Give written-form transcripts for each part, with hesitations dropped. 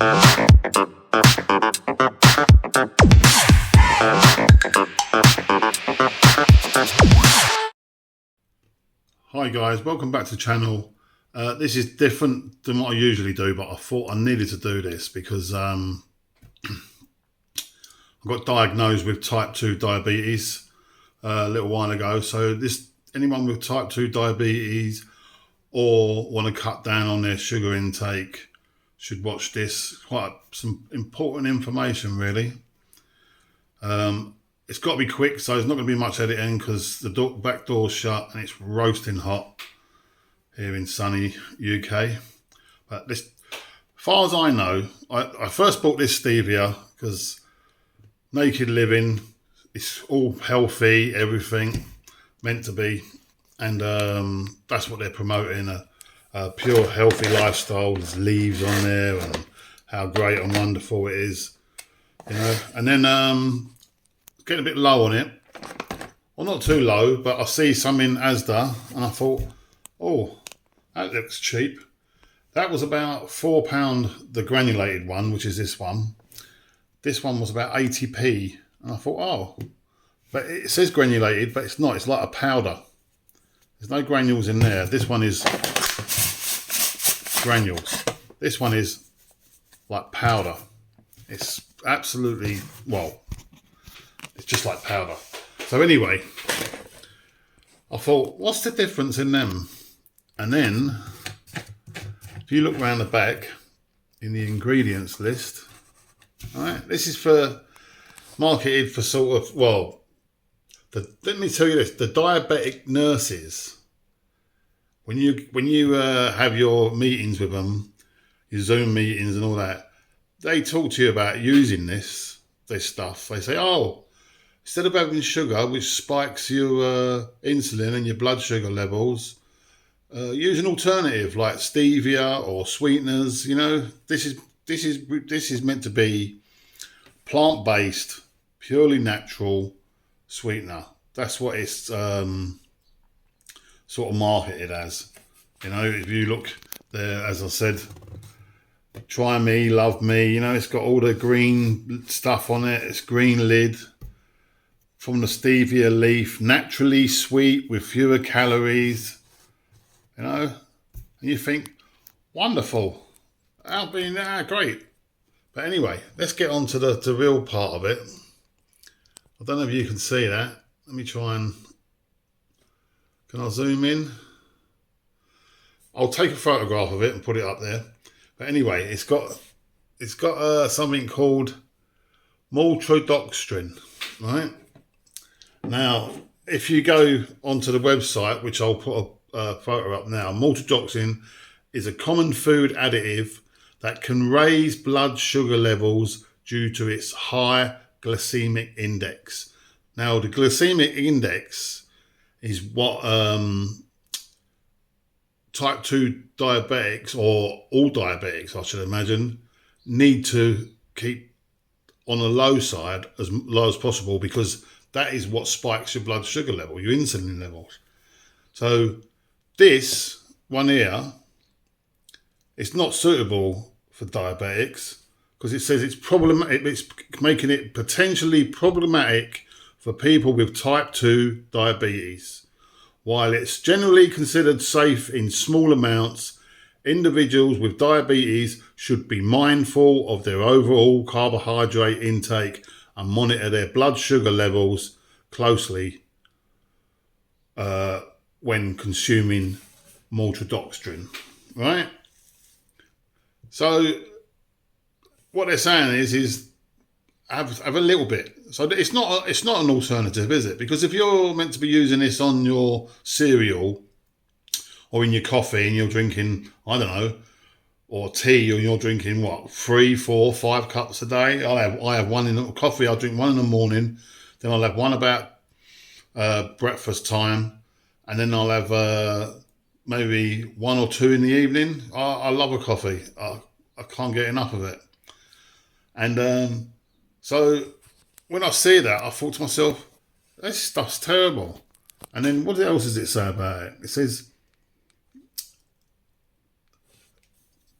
Hi guys, welcome back to the channel. This is different than what I usually do, but I thought I needed to do this because I got diagnosed with type 2 diabetes a little while ago. So anyone with type 2 diabetes or want to cut down on their sugar intake should watch this. Quite some important information really. It's got to be quick, so there's not going to be much editing because the back door's shut and it's roasting hot here in sunny UK. But as far as I know, I first bought this stevia because naked living, it's all healthy, everything meant to be, and that's what they're promoting, a pure healthy lifestyle. There's leaves on there and how great and wonderful it is, you know. And then getting a bit low on it. Well, not too low, but I see some in Asda and I thought, oh, that looks cheap. That was about £4, the granulated one, which is this one. This one was about 80p. And I thought, oh, but it says granulated, but it's not. It's like a powder. There's no granules in there. This one is granules. This one is like powder. It's absolutely, well, it's just like powder. So anyway, I thought, what's the difference in them? And then, if you look around the back in the ingredients list, all right, this is marketed for sort of, well, let me tell you this, the diabetic nurses, when you have your meetings with them, your Zoom meetings and all that, they talk to you about using this stuff. They say, oh, instead of having sugar, which spikes your insulin and your blood sugar levels, use an alternative like stevia or sweeteners. You know, this is meant to be plant-based, purely natural sweetener. That's what it's sort of marketed as. You know, if you look there, as I said, try me, love me. You know, it's got all the green stuff on it. It's green lid. From the stevia leaf, naturally sweet with fewer calories, you know, and you think, wonderful, great. But anyway, let's get on to the real part of it. I don't know if you can see that. Let me try and, can I zoom in? I'll take a photograph of it and put it up there. But anyway, it's got something called maltodextrin, right? Now, if you go onto the website, which I'll put a photo up now, maltodextrin is a common food additive that can raise blood sugar levels due to its high glycemic index. Now, the glycemic index is what type 2 diabetics, or all diabetics, I should imagine, need to keep on the low side, as low as possible, because that is what spikes your blood sugar level, your insulin levels. So this one here, it's not suitable for diabetics because it says it's problematic. It's making it potentially problematic for people with type 2 diabetes. While it's generally considered safe in small amounts, individuals with diabetes should be mindful of their overall carbohydrate intake and monitor their blood sugar levels closely when consuming maltodextrin, right? So what they're saying is have a little bit. So it's not an alternative, is it? Because if you're meant to be using this on your cereal or in your coffee and you're drinking, I don't know, or tea, or you're drinking what, 3, 4, 5 cups a day. I have one in the coffee. I'll drink one in the morning, then I'll have one about breakfast time, and then I'll have maybe 1 or 2 in the evening. I love a coffee. I can't get enough of it. And so when I see that, I thought to myself, this stuff's terrible. And then what else does it say about it? It says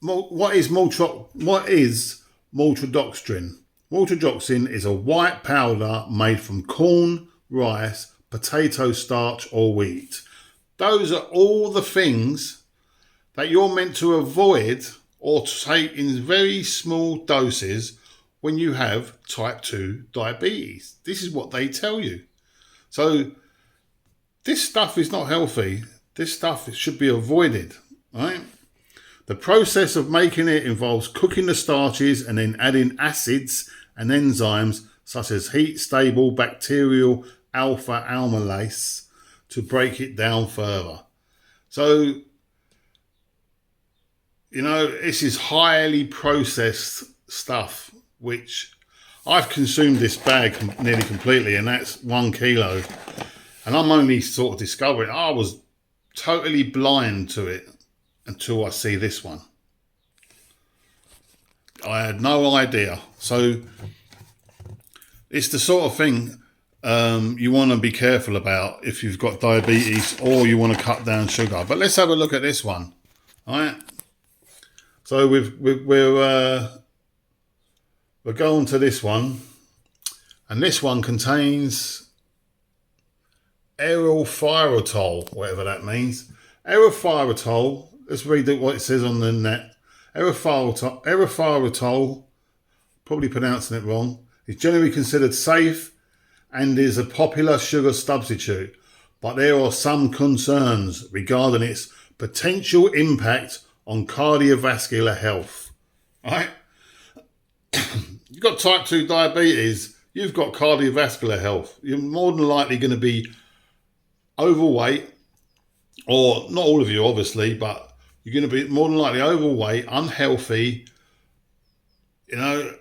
what is maltodextrin? Maltodextrin is a white powder made from corn, rice, potato starch or wheat. Those are all the things that you're meant to avoid or take in very small doses when you have type 2 diabetes. This is what they tell you. So this stuff is not healthy. This stuff should be avoided, right? The process of making it involves cooking the starches and then adding acids and enzymes such as heat-stable bacterial alpha amylase to break it down further. So, you know, this is highly processed stuff, which I've consumed this bag nearly completely, and that's 1 kilo. And I'm only sort of discovering, I was totally blind to it until I see this one. I had no idea. So it's the sort of thing you want to be careful about if you've got diabetes or you want to cut down sugar. But let's have a look at this one. All right. So we're going to this one, and this one contains erythritol, whatever that means. Erythritol, let's read what it says on the net. Erythritol, probably pronouncing it wrong, is generally considered safe and is a popular sugar substitute, but there are some concerns regarding its potential impact on cardiovascular health. All right? You've got type 2 diabetes, you've got cardiovascular health. You're more than likely going to be overweight, or not all of you obviously, but you're going to be more than likely overweight, unhealthy, you know,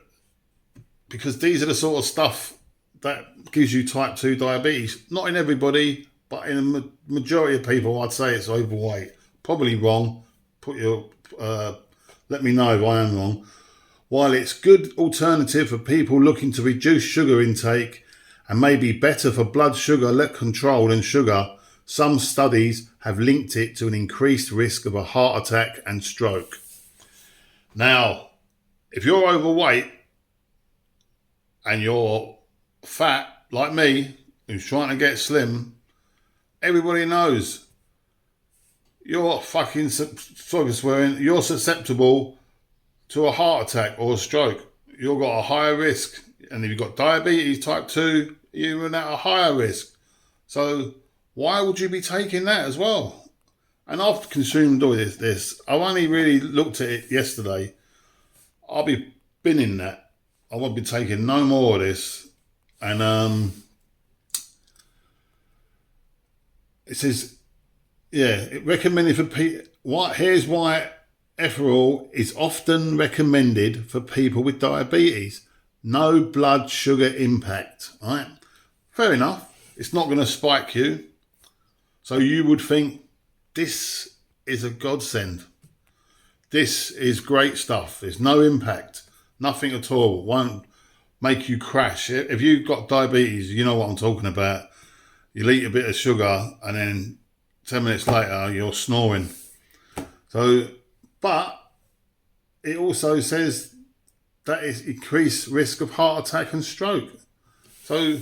because these are the sort of stuff that gives you type 2 diabetes. Not in everybody, but in a majority of people, I'd say it's overweight. Probably wrong. Let me know if I am wrong. While it's a good alternative for people looking to reduce sugar intake and may be better for blood sugar control than sugar, some studies have linked it to an increased risk of a heart attack and stroke. Now, if you're overweight and you're fat like me, who's trying to get slim, everybody knows you're fucking, sorry for swearing, you're susceptible to a heart attack or a stroke. You've got a higher risk. And if you've got diabetes type 2, you're at a higher risk. So why would you be taking that as well? And I've consumed all this. I've only really looked at it yesterday. I'll be binning that. I won't be taking no more of this. And it says, yeah, it recommended for people. Here's why erythritol is often recommended for people with diabetes. No blood sugar impact. All right, fair enough. It's not going to spike you. So you would think this is a godsend. This is great stuff. There's no impact. Nothing at all. Won't make you crash. If you've got diabetes, you know what I'm talking about. You'll eat a bit of sugar and then 10 minutes later you're snoring. So, but it also says that is increased risk of heart attack and stroke. So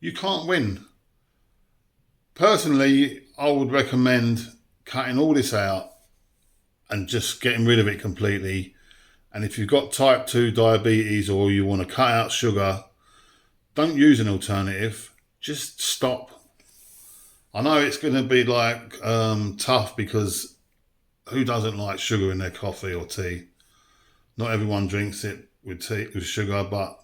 you can't win. Personally, I would recommend cutting all this out and just getting rid of it completely. And if you've got type 2 diabetes or you want to cut out sugar, don't use an alternative. Just stop. I know it's going to be like tough, because who doesn't like sugar in their coffee or tea? Not everyone drinks it with tea with sugar, but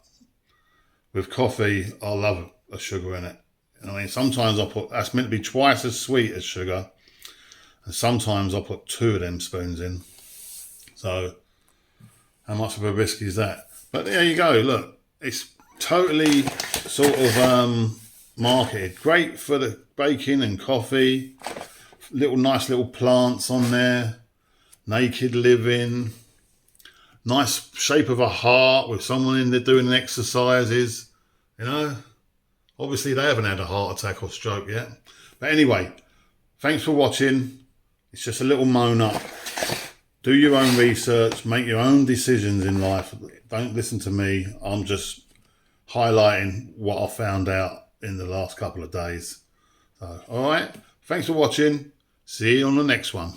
with coffee, I love a sugar in it. I mean, sometimes I put, that's meant to be twice as sweet as sugar, and sometimes I put 2 of them spoons in. So how much of a risk is that? But there you go. Look, it's totally sort of marketed. Great for the baking and coffee. Nice little plants on there. Naked living. Nice shape of a heart with someone in there doing exercises. You know, obviously they haven't had a heart attack or stroke yet. But anyway, thanks for watching. It's just a little moan up. Do your own research, make your own decisions in life. Don't listen to me. I'm just highlighting what I found out in the last couple of days. So, all right. Thanks for watching. See you on the next one.